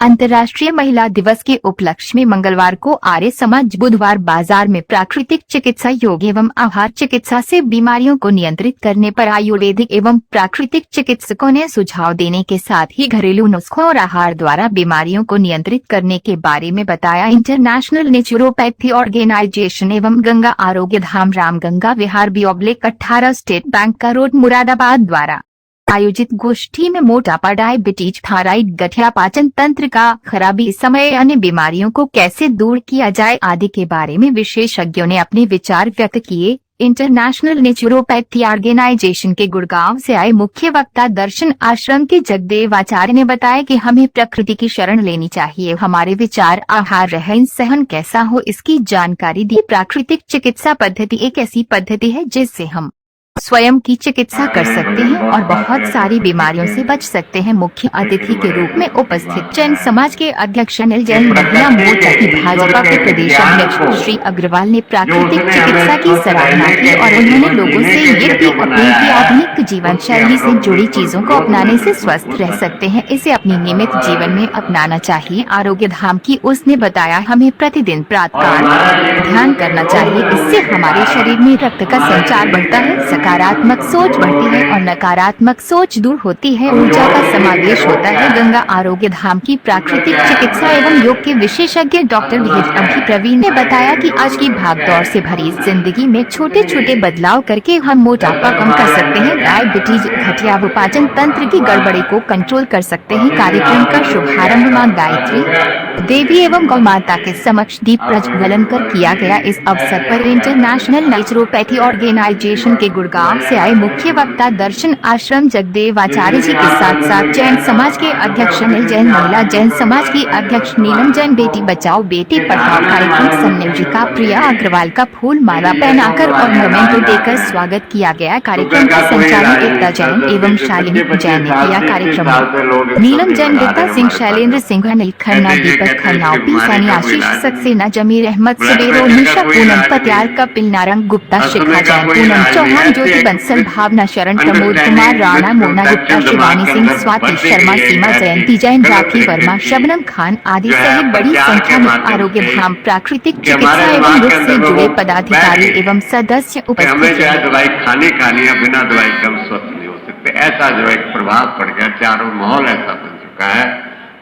अंतर्राष्ट्रीय महिला दिवस के उपलक्ष्य में मंगलवार को आर्य समाज बुधवार बाजार में प्राकृतिक चिकित्सा योग एवं आहार चिकित्सा से बीमारियों को नियंत्रित करने पर आयुर्वेदिक एवं प्राकृतिक चिकित्सकों ने सुझाव देने के साथ ही घरेलू नुस्खों और आहार द्वारा बीमारियों को नियंत्रित करने के बारे में बताया। इंटरनेशनल नेचुरोपैथी ऑर्गेनाइजेशन एवं गंगा आरोग्य धाम रामगंगा विहार B/18 स्टेट बैंक का रोड मुरादाबाद द्वारा आयोजित गोष्ठी में मोटापा, डायबिटीज, थायराइड, गठिया, पाचन तंत्र का खराबी, समय, अन्य बीमारियों को कैसे दूर किया जाए आदि के बारे में विशेषज्ञों ने अपने विचार व्यक्त किए। इंटरनेशनल नेचुरोपैथी ऑर्गेनाइजेशन के गुड़गांव से आए मुख्य वक्ता दर्शन आश्रम के जगदेव आचार्य ने बताया कि हमें प्रकृति की शरण लेनी चाहिए। हमारे विचार, आहार, रहन सहन कैसा हो इसकी जानकारी दी। प्राकृतिक चिकित्सा पद्धति एक ऐसी पद्धति है जिससे हम स्वयं की चिकित्सा कर सकते हैं और बहुत सारी बीमारियों से बच सकते हैं। मुख्य अतिथि के रूप में उपस्थित जैन समाज के अध्यक्ष अनिल जैन, महिला मोर्चा की भाजपा के प्रदेश अध्यक्ष श्री अग्रवाल ने प्राकृतिक चिकित्सा की सराहना की और उन्होंने लोगों से ये भी अपील की आधुनिक जीवन शैली से जुड़ी चीजों को अपनाने से स्वस्थ रह सकते हैं, इसे अपनी नियमित जीवन में अपनाना चाहिए। आरोग्य धाम की उसने बताया, हमें प्रतिदिन प्रातःकाल ध्यान करना चाहिए, इससे हमारे शरीर में रक्त का संचार बढ़ता है, सकारात्मक सोच बढ़ती है और नकारात्मक सोच दूर होती है, ऊर्जा का समावेश होता है। गंगा आरोग्य धाम की प्राकृतिक चिकित्सा एवं योग के विशेषज्ञ डॉक्टर अभी प्रवीण ने बताया कि आज की भागदौड़ से भरी जिंदगी में छोटे छोटे बदलाव करके हम मोटापा कम कर सकते हैं, डायबिटीज, गठिया व पाचन तंत्र की गड़बड़ी को कंट्रोल कर सकते हैं। कार्यक्रम का शुभारंभ मां गायत्री देवी एवं गौ माता के समक्ष दीप प्रज्वलन कर किया गया। इस अवसर पर इंटरनेशनल नेचुरोपैथी ऑर्गेनाइजेशन के गुड़गांव से आए मुख्य वक्ता दर्शन आश्रम जगदेव आचार्य जी के साथ साथ जैन समाज के अध्यक्ष अनिल जैन, महिला जैन समाज की अध्यक्ष नीलम जैन, बेटी बचाओ बेटी पढ़ाओ कार्यक्रम संयोजिका प्रिया अग्रवाल का फूल माला पहनाकर और मोमेंटो देकर स्वागत किया गया। कार्यक्रम का संचालन एकता जैन एवं शालिनी जैन ने किया। कार्यक्रम में नीलम जैन, गीता सिंह, शैलेंद्र सिंह, अनिल खन्ना, दीपक खन्ना, पी सैनी, आशीष सक्सेना, जमीर अहमद, सुबेरो, निशा, पूनम पत्याल, कपिल नारंग गुप्ता, शिखा जैन, पूनम चौहान, ज्योति बंसल, भावना शरण, प्रमोद कुमार राणा, मोना गुप्ता, शिवानी सिंह, स्वाति शर्मा, सीमा जयंती जैन, राखी वर्मा, शबनम खान आदि सहित बड़ी संख्या में आरोग्य धाम प्राकृतिक चिकित्सा एवं योग से जुड़े पदाधिकारी एवं सदस्य उपस्थित थे। दवाई खानी है, बिना दवाई के हम स्वस्थ नहीं हो सकते, ऐसा जो एक प्रभाव पड़ गया, चारों माहौल ऐसा बन चुका है।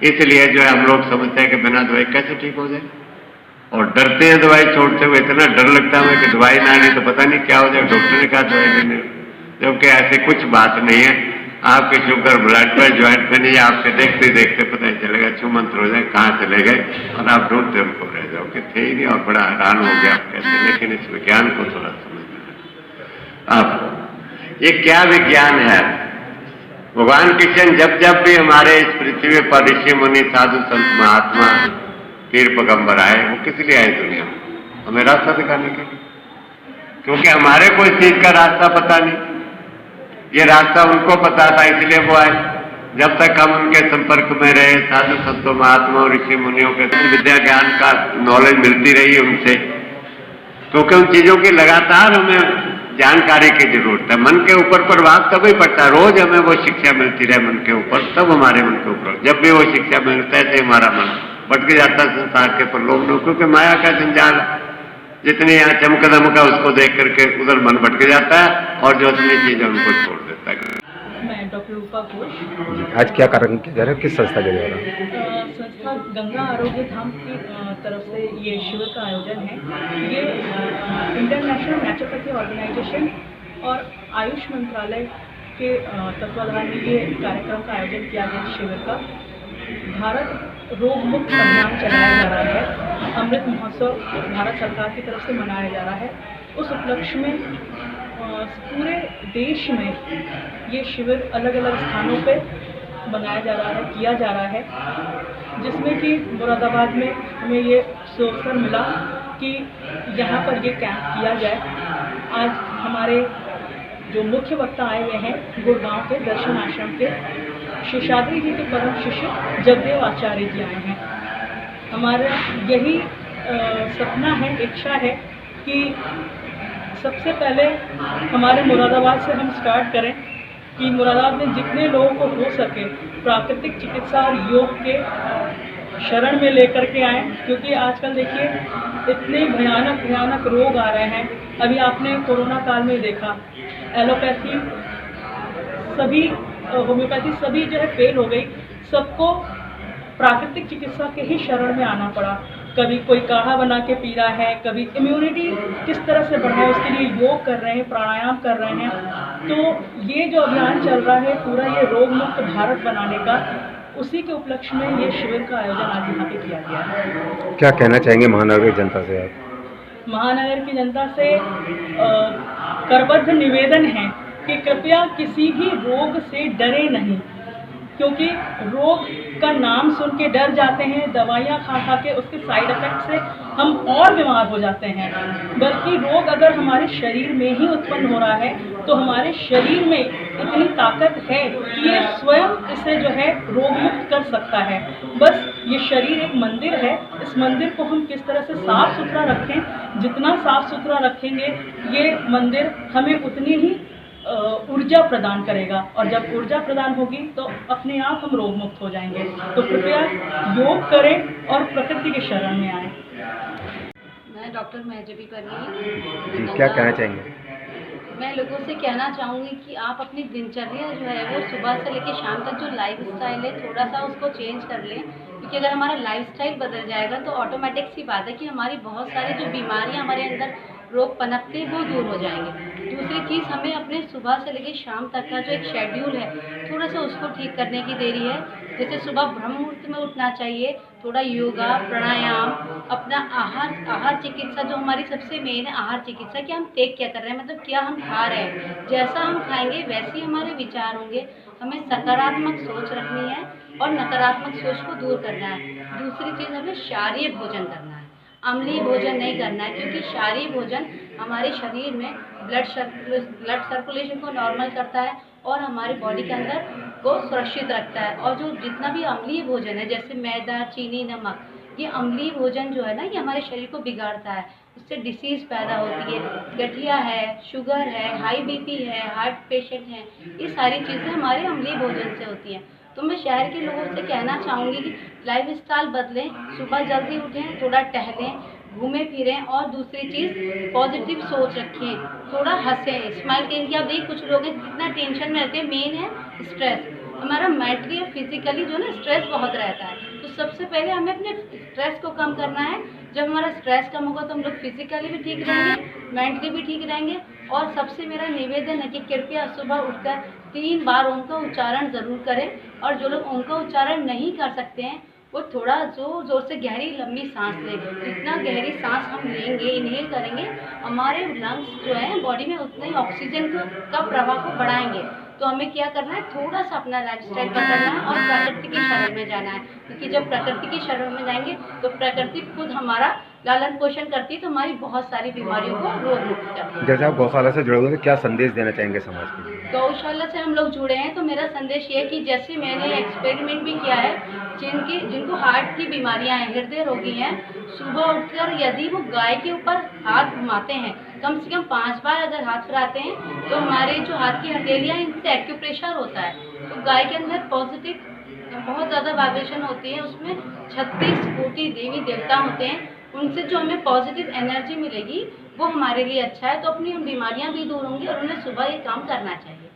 इसलिए जो है हम लोग समझते हैं कि बिना दवाई कैसे ठीक हो जाए और डरते हैं दवाई छोड़ते हुए। इतना डर लगता है कि दवाई ना ली तो पता नहीं क्या हो जाए, डॉक्टर ने कहा दवाई लेने, जबकि ऐसी कुछ बात नहीं है। आपके sugar, blood pressure, joint pain, ये आपके देखते देखते पता ही चलेगा, छूमंत्र हो जाए कहाँ चले गए और आप ढूंढते उनको रह जाओ कि थे ही नहीं और बड़ा हैरान हो गया आप कैसे। लेकिन इस विज्ञान को थोड़ा समझना आप, ये क्या विज्ञान है। भगवान कृष्ण जब जब भी हमारे इस पृथ्वी पर ऋषि मुनि, साधु संत, महात्मा, पीर पैगंबर आए, वो किस लिए आए दुनिया में? हमें रास्ता दिखाने के लिए, क्योंकि हमारे कोई चीज का रास्ता पता नहीं, ये रास्ता उनको पता था, इसलिए वो आए। जब तक हम उनके संपर्क में रहे, साधु संतों, महात्माओं, ऋषि मुनियों के विद्या ज्ञान का नॉलेज मिलती रही उनसे, क्योंकि उन चीजों की लगातार हमें जानकारी की जरूरत है। मन के ऊपर प्रभाव तभी पड़ता है, रोज हमें वो शिक्षा मिलती रहे मन के ऊपर, तब हमारे मन के ऊपर, जब भी वो शिक्षा मिलता है तो हमारा मन भटक जाता है संसार के प्रलोभ में, क्योंकि माया का जंजाल जितनी यहाँ चमक दमका उसको देख करके उधर मन भटक जाता है और जो अपनी चीजें उनको छोड़ देता है। मैं डॉक्टर रूपा घोष। आज क्या कारण किया जा रहा है, किस संस्था के द्वारा? संस्था गंगा आरोग्य धाम की तरफ से ये शिविर का आयोजन है। ये इंटरनेशनल नेचुरोपैथी ऑर्गेनाइजेशन और आयुष मंत्रालय के तत्वाधान में ये कार्यक्रम का आयोजन किया गया। शिविर का भारत रोग मुक्त अभियान चलाया जा रहा है। अमृत महोत्सव भारत सरकार की तरफ से मनाया जा रहा है। उस उपलक्ष्य में पूरे देश में ये शिविर अलग अलग स्थानों पे बनाया जा रहा है, किया जा रहा है, जिसमें कि मुरादाबाद में हमें ये अवसर मिला कि यहाँ पर ये कैंप किया जाए। आज हमारे जो मुख्य वक्ता आए हुए हैं गुड़गांव के दर्शन आश्रम के शेषाद्री जी के परम शिष्य जगदेव आचार्य जी आए हैं। हमारा यही सपना है, इच्छा है कि सबसे पहले हमारे मुरादाबाद से हम स्टार्ट करें कि मुरादाबाद में जितने लोगों को हो सके प्राकृतिक चिकित्सा और योग के शरण में लेकर के आए, क्योंकि आजकल देखिए इतने भयानक भयानक रोग आ रहे हैं। अभी आपने कोरोना काल में देखा, एलोपैथी सभी होम्योपैथी सभी जो है फेल हो गई, सबको प्राकृतिक चिकित्सा के ही शरण में आना पड़ा। कभी कोई काढ़ा बना के पी रहा है, कभी इम्यूनिटी किस तरह से बढ़ाए उसके लिए योग कर रहे हैं, प्राणायाम कर रहे हैं। तो ये जो अभियान चल रहा है पूरा, ये रोग मुक्त भारत बनाने का, उसी के उपलक्ष्य में ये शिविर का आयोजन आज यहाँ पे किया गया है। क्या कहना चाहेंगे महानगर की जनता से आप? महानगर की जनता से करबद्ध निवेदन है कि कृपया किसी भी रोग से डरे नहीं, क्योंकि रोग का नाम सुन के डर जाते हैं, दवाइयाँ खा खा के उसके साइड इफेक्ट से हम और बीमार हो जाते हैं। बल्कि रोग अगर हमारे शरीर में ही उत्पन्न हो रहा है तो हमारे शरीर में इतनी ताकत है कि ये स्वयं इसे जो है रोग मुक्त कर सकता है। बस ये शरीर एक मंदिर है, इस मंदिर को हम किस तरह से साफ सुथरा रखें, जितना साफ सुथरा रखेंगे ये मंदिर हमें उतनी ही ऊर्जा प्रदान करेगा, और जब ऊर्जा प्रदान होगी तो अपने आप हम रोग मुक्त हो जाएंगे। तो कृपया योग करें और प्रकृति के शरण में आएं। मैं डॉक्टर महजबी परवीन जी, क्या कहना चाहेंगे? मैं लोगों से कहना चाहूँगी कि आप अपनी दिनचर्या जो है वो सुबह से लेकर शाम तक जो लाइफस्टाइल है थोड़ा सा उसको चेंज कर लें, क्योंकि अगर हमारा लाइफस्टाइल बदल जाएगा तो ऑटोमेटिक सी बात है कि हमारी बहुत सारी जो बीमारियां हमारे अंदर रोग पनपते वो दूर हो जाएंगे। दूसरी चीज़, हमें अपने सुबह से लेकर शाम तक का जो एक शेड्यूल है थोड़ा सा उसको ठीक करने की देरी है। जैसे सुबह ब्रह्म मुहूर्त में उठना चाहिए, थोड़ा योगा प्राणायाम, अपना आहार चिकित्सा जो हमारी सबसे मेन है, आहार चिकित्सा कि हम टेक क्या कर रहे हैं, मतलब क्या हम खा रहे हैं, जैसा हम खाएंगे वैसे ही हमारे विचार होंगे। हमें सकारात्मक सोच रखनी है और नकारात्मक सोच को दूर करना है। दूसरी चीज़, हमें क्षारीय भोजन करना है, अम्लीय भोजन नहीं करना है, क्योंकि क्षारीय भोजन हमारे शरीर में ब्लड सर्कुलेशन को नॉर्मल करता है और हमारे बॉडी के अंदर को सुरक्षित रखता है। और जो जितना भी अम्लीय भोजन है जैसे मैदा, चीनी, नमक, ये अम्लीय भोजन जो है ना, ये हमारे शरीर को बिगाड़ता है, उससे डिसीज़ पैदा होती है, गठिया है, शुगर है, हाई बीपी है, हार्ट पेशेंट हैं, ये सारी चीज़ें हमारे अम्लीय भोजन से होती हैं। तो मैं शहर के लोगों से कहना चाहूँगी कि लाइफस्टाइल बदलें, सुबह जल्दी उठें, थोड़ा टहलें, घूमें फिरें, और दूसरी चीज़ पॉजिटिव सोच रखें, थोड़ा हंसें, स्माइल करें। कि आप देखिए कुछ लोग कितना टेंशन में रहते हैं, मेन है स्ट्रेस। हमारा मेंटली और फिजिकली जो ना स्ट्रेस बहुत रहता है, तो सबसे पहले हमें अपने स्ट्रेस को कम करना है। जब हमारा स्ट्रेस कम होगा तो हम लोग फिजिकली भी ठीक रहेंगे, मेंटली भी ठीक रहेंगे। और सबसे मेरा निवेदन है कि कृपया सुबह उठकर 3 बार ओम का उच्चारण ज़रूर करें, और जो लोग ओम का उच्चारण नहीं कर सकते हैं वो थोड़ा ज़ोर से गहरी लंबी सांस लें। जितना गहरी सांस हम लेंगे, इनहेल करेंगे, हमारे लंग्स जो है बॉडी में उतना ही ऑक्सीजन का प्रवाह को बढ़ाएंगे। तो हमें क्या करना है, थोड़ा सा अपना लाइफस्टाइल बदलना है और प्रकृति की शरण में जाना है, क्योंकि जब प्रकृति की शरण में जाएंगे तो प्रकृति खुद हमारा लालन पोषण करती है, तो हमारी बहुत सारी बीमारियों को रोग मुक्त करती है। जैसे आप गौशाला से जुड़े हुए हैं, क्या संदेश देना चाहेंगे समाज को? गौशाला से हम लोग जुड़े हैं तो मेरा संदेश ये है कि जैसे मैंने एक्सपेरिमेंट भी किया है, जिनको हार्ट की बीमारियां हैं, हृदय रोगी हैं, सुबह उठकर यदि वो गाय के ऊपर हाथ घुमाते हैं, कम से कम 5 बार अगर हाथ फिराते हैं, तो हमारे जो हाथ की हथेलियाँ, इनसे एक्यूप्रेशर होता है। तो गाय के अंदर पॉजिटिव बहुत ज़्यादा वाइब्रेशन होती है, उसमें 36 कोटि देवी देवता होते हैं, उनसे जो हमें पॉजिटिव एनर्जी मिलेगी वो हमारे लिए अच्छा है। तो अपनी हम बीमारियां भी दूर होंगी और उन्हें सुबह ये काम करना चाहिए।